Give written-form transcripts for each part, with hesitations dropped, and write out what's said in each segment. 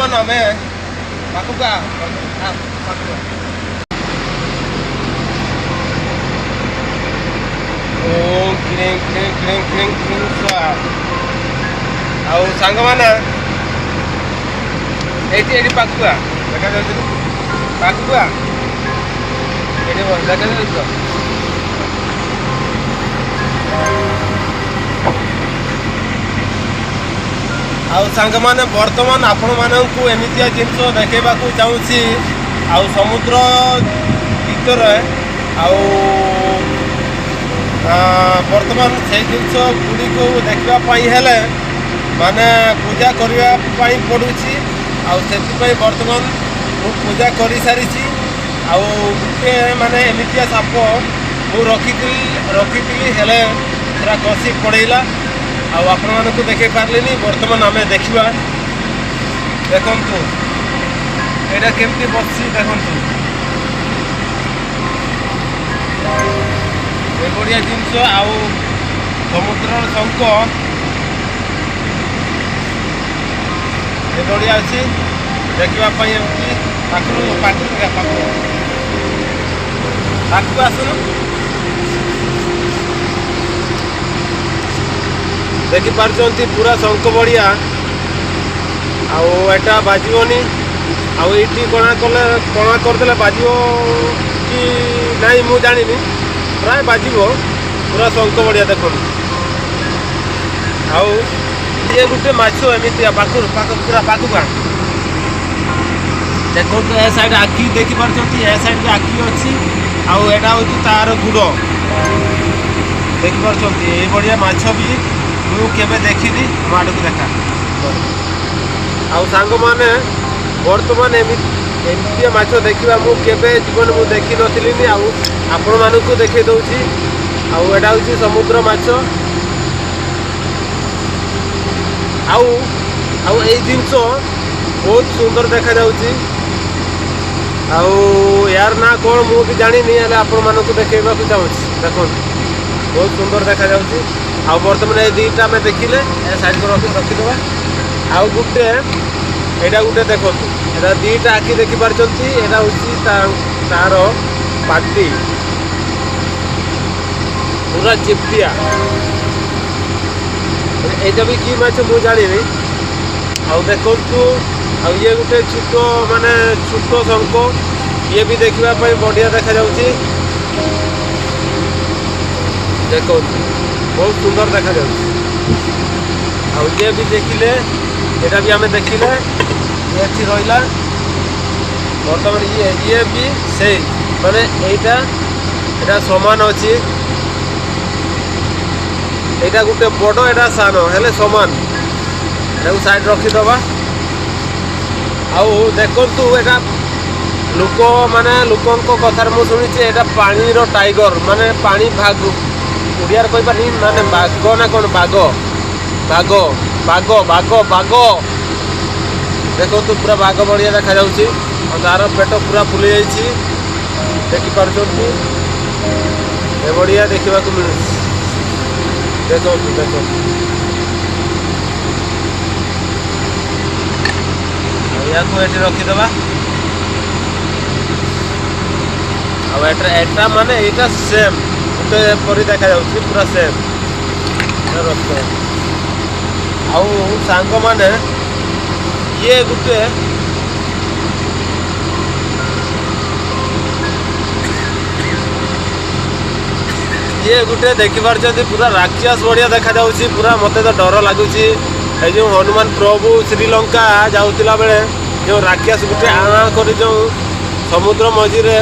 ବର୍ତ୍ତମାନ ଆମେ ପାଖକୁ ଆଉ ସାଙ୍ଗମାନେ ଏଇଠି ପାଖକୁ ଦେଖାଯାଉଛି ପାଖକୁ ଏଠି ଦେଖାଯାଉଛି ତ। ଆଉ ସାଙ୍ଗମାନେ ବର୍ତ୍ତମାନ ଆପଣମାନଙ୍କୁ ଏମିତିଆ ଜିନିଷ ଦେଖାଇବାକୁ ଚାହୁଁଛି ଆଉ ସମୁଦ୍ର ଭିତରେ ଆଉ ବର୍ତ୍ତମାନ ସେଇ ଜିନିଷ ଗୁଡ଼ିକୁ ଦେଖିବା ପାଇଁ ହେଲେ ମାନେ ପୂଜା କରିବା ପାଇଁ ପଡ଼ୁଛି। ଆଉ ସେଥିପାଇଁ ବର୍ତ୍ତମାନ ମୁଁ ପୂଜା କରିସାରିଛି। ଆଉ ଗୋଟେ ମାନେ ଏମିତିଆ ସାପ ମୁଁ ରଖିଥିଲି ହେଲେ ସେଟା କଷି ପଡ଼େଇଲା। ଆଉ ଆପଣମାନଙ୍କୁ ଦେଖାଇ ପାରିଲିନି। ବର୍ତ୍ତମାନ ଆମେ ଦେଖିବା। ଦେଖନ୍ତୁ ଏଇଟା କେମିତି ବସିଛି ଦେଖନ୍ତୁ। ଏଭଳିଆ ଜିନିଷ ଆଉ ସମୁଦ୍ରର ଶଙ୍ଖ ଏଭଳିଆ ଅଛି ଦେଖିବା ପାଇଁ। ଏମିତି ପାଖକୁ ଆସୁନ ଦେଖିପାରୁଛନ୍ତି ପୁରା ଶଙ୍ଖ ଭଳିଆ। ଆଉ ଏଟା ବାଜିବନି। ଆଉ ଏଇଠି କଣା କରିଦେଲେ ବାଜିବ କି ନାଇଁ ମୁଁ ଜାଣିନି। ପ୍ରାୟ ବାଜିବ ପୁରା ଶଙ୍ଖ ଭଳିଆ ଦେଖନ୍ତୁ। ଆଉ ଇଏ ଗୋଟେ ମାଛ ଏମିତିଆ ପୁରା ପାଖକୁ ଦେଖନ୍ତୁ। ଏ ସାଇଡ୍ ଆଖି ଦେଖିପାରୁଛନ୍ତି। ଏ ସାଇଡ୍ରେ ଆଖି ଅଛି। ଆଉ ଏଇଟା ହେଉଛି ତାର ଗୁଡ଼ ଦେଖିପାରୁଛନ୍ତି। ଏଇଭଳିଆ ମାଛ ବି ମୁଁ କେବେ ଦେଖିନି। ମୋ ଆଡ଼କୁ ଦେଖା। ଆଉ ସାଙ୍ଗମାନେ ବର୍ତ୍ତମାନ ଏମିତିଆ ମାଛ ଦେଖିବା ମୁଁ କେବେ ଜୀବନ ମୁଁ ଦେଖିନଥିଲି। ଆଉ ଆପଣମାନଙ୍କୁ ଦେଖାଇ ଦେଉଛି। ଆଉ ଏଇଟା ହେଉଛି ସମୁଦ୍ର ମାଛ। ଆଉ ଏଇ ଜିନିଷ ବହୁତ ସୁନ୍ଦର ଦେଖାଯାଉଛି। ଆଉ ୟାର ନାଁ କ'ଣ ମୁଁ ବି ଜାଣିନି, ହେଲେ ଆପଣମାନଙ୍କୁ ଦେଖାଇବାକୁ ଚାହୁଁଛି। ଦେଖନ୍ତୁ ବହୁତ ସୁନ୍ଦର ଦେଖାଯାଉଛି। ଆଉ ବର୍ତ୍ତମାନ ଏ ଦୁଇଟା ଆମେ ଦେଖିଲେ ଏ ସାଇଡ଼୍କୁ ରଖିଦେବା। ଆଉ ଗୋଟେ ଏଇଟା ଗୋଟେ ଦେଖନ୍ତୁ। ଏଇଟା ଦୁଇଟା ଆଖି ଦେଖିପାରୁଛନ୍ତି। ଏଇଟା ହେଉଛି ତାର ପାଟି ପୁରା ଚିପ୍ଟିଆ। এইটা ବି କି ମାଛ ମୁଁ ଜାଣିନି। ଆଉ ଦେଖନ୍ତୁ ଆଉ ଇଏ ଗୋଟେ ଛୋଟ ଶଙ୍ଖ। ଇଏ ବି ଦେଖିବା ପାଇଁ ବଢ଼ିଆ ଦେଖାଯାଉଛି। ଦେଖନ୍ତୁ ବହୁତ ସୁନ୍ଦର ଦେଖାଯାଉଛି। ଆଉ ଇଏ ବି ଦେଖିଲେ ଏଇଟା ବି ଆମେ ଦେଖିଲେ ଏଠି ରହିଲା। ବର୍ତ୍ତମାନ ଇଏ ବି ସେଇ ଏଇଟା ସମାନ ଅଛି। এইটা ଗୋଟେ ବଡ଼ ଏଇଟା ସାନ ହେଲେ ସମାନ। ଏଟାକୁ ସାଇଡ଼୍ ରଖିଦେବା। ଆଉ ଦେଖନ୍ତୁ ଏଇଟା ଲୋକଙ୍କ କଥାରେ ମୁଁ ଶୁଣିଛି ଏଇଟା ପାଣିର ଟାଇଗର ପାଣି ଭାଲୁ ଓଡ଼ିଆରେ କହିପାରିନି ବାଘ ନା କ'ଣ ବାଘ ଦେଖନ୍ତୁ ପୁରା ବାଘ ଭଳିଆ ଦେଖାଯାଉଛି। ଆଉ ତାର ପେଟ ପୁରା ଫୁଲି ଯାଇଛି ଦେଖିପାରୁଛନ୍ତି। ଏଭଳିଆ ଦେଖିବାକୁ ମିଳୁଛି। ଦେଖନ୍ତୁ ୟାକୁ ଏଠି ରଖିଦେବା। ଆଉ ଏଇଟା ଏଇଟା ସେମ୍ ଗୋଟେ ପରି ଦେଖାଯାଉଛି ପୁରା ସେମ୍ ରଖିଦେବା। ଆଉ ସାଙ୍ଗମାନେ ଇଏ ଗୋଟେ ଦେଖିପାରୁଛନ୍ତି ପୁରା ରାକ୍ଷସ ଭଳିଆ ଦେଖାଯାଉଛି। ପୁରା ମୋତେ ତ ଡର ଲାଗୁଛି। এই ଯେଉଁ ହନୁମାନ ପ୍ରଭୁ ଶ୍ରୀଲଙ୍କା ଯାଉଥିଲା ବେଳେ ଯେଉଁ ରାକ୍ଷସ ଗୋଟେ କରି ଯେଉଁ ସମୁଦ୍ର ମଝିରେ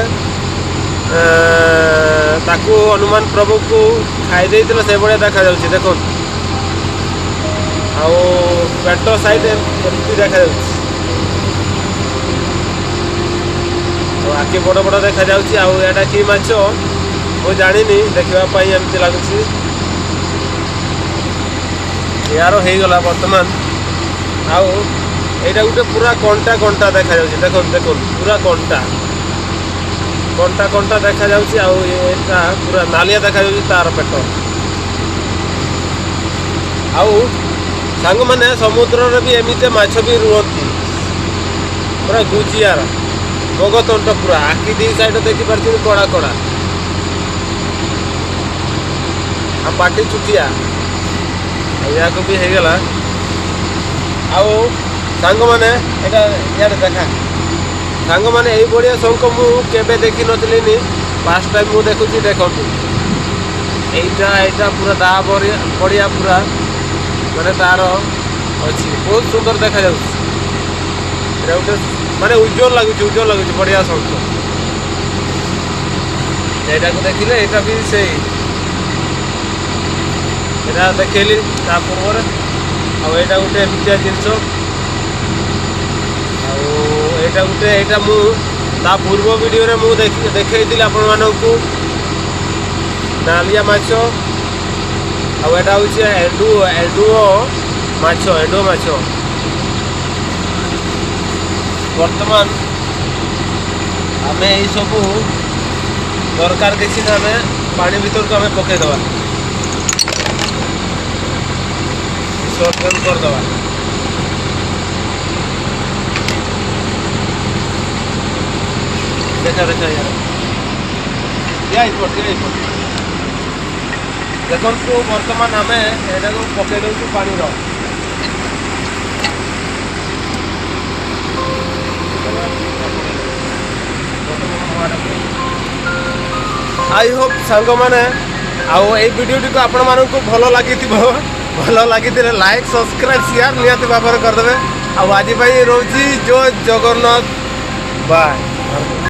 ତାକୁ ହନୁମାନ ପ୍ରଭୁକୁ ଖାଇ ଦେଇଥିଲେ ସେଭଳିଆ ଦେଖାଯାଉଛି ଦେଖନ୍ତୁ। ଆଉ ପେଟ ସାଇଡ୍ ଏମିତି ଦେଖାଯାଉଛି। ଆଉ ଆଖି ବଡ଼ ବଡ଼ ଦେଖାଯାଉଛି। ଆଉ ଏଇଟା କି ମାଛ ମୁଁ ଜାଣିନି। ଦେଖିବା ପାଇଁ ଏମିତି ଲାଗୁଛି। ୟାର ହେଇଗଲା ବର୍ତ୍ତମାନ। ଆଉ ଏଇଟା ଗୋଟେ ପୁରା କଣ୍ଟା ଦେଖାଯାଉଛି। ଦେଖନ୍ତୁ ପୁରା କଣ୍ଟା ଦେଖାଯାଉଛି। ଆଉ ଏଇଟା ପୁରା ନାଲିଆ ଦେଖାଯାଉଛି ତାର ପେଟ। ଆଉ ସାଙ୍ଗମାନେ ସମୁଦ୍ରରେ ବି ଏମିତି ମାଛ ବି ରୁହନ୍ତି। ପୁରା ଗୁଜିଆର ମଗତଣ୍ଟ ପୁରା ଆଖି ଦି ସାଇଡ୍ ଦେଖିପାରୁଛନ୍ତି କଡ଼ା କଡ଼ା ଆଉ ପାଟି ଚୁଟିଆ ଏହାକୁ ବି ହେଇଗଲା। ଆଉ ସାଙ୍ଗମାନେ ଏଇଟା ଇଆଡ଼େ ଦେଖା ସାଙ୍ଗମାନେ ଏଇ ବଢ଼ିଆ ଶଙ୍ଖ ମୁଁ କେବେ ଦେଖିନଥିଲି ଫାର୍ଷ୍ଟ ଟାଇମ୍ ମୁଁ ଦେଖୁଛି। ଦେଖନ୍ତୁ ଏଇଟା ପୁରା ଦା ବଢ଼ିଆ ପୁରା ମାନେ ତାର ଅଛି ବହୁତ ସୁନ୍ଦର ଦେଖାଯାଉଛି। ଏଇଟା ଗୋଟେ ମାନେ ଉଜ୍ଜଳ ଲାଗୁଛି ବଢ଼ିଆ ଶଙ୍ଖ। ଏଇଟାକୁ ଦେଖିଲେ ଏଇଟା ବି ସେଇ ଏଇଟା ଦେଖେଇଲି ତା ପୂର୍ବରେ। ଆଉ ଏଇଟା ଗୋଟେ ଏମିତିଆ ଜିନିଷ। ଆଉ ଏଇଟା ମୁଁ ତା ପୂର୍ବ ଭିଡ଼ିଓରେ ମୁଁ ଦେଖେଇଥିଲି ଆପଣମାନଙ୍କୁ ନାଲିଆ ମାଛ। ଆଉ ଏଇଟା ହେଉଛି ଏଣ୍ଡୁଅ ମାଛ। ବର୍ତ୍ତମାନ ଆମେ ଏଇସବୁ ଦରକାର କିଛି ନା ଆମେ ପାଣି ଭିତରକୁ ଆମେ ପକାଇଦେବା, ବିସର୍ଜନ କରିଦେବା। ଦେଖନ୍ତୁ ବର୍ତ୍ତମାନ ଆମେ ଏଇଟାକୁ ପକାଇ ଦେଉଛୁ ପାଣିର। ଆଇ ହୋପ୍ ସାଙ୍ଗମାନେ ଆଉ ଏଇ ଭିଡ଼ିଓଟିକୁ ଆପଣମାନଙ୍କୁ ଭଲ ଲାଗିଥିଲେ ଲାଇକ୍ ସବସ୍କ୍ରାଇବ୍ ସେୟାର ନିହାତି ଭାବରେ କରିଦେବେ। ଆଉ ଆଜି ପାଇଁ ରହୁଛି ଜୟ ଜଗନ୍ନାଥ, ବାଏ।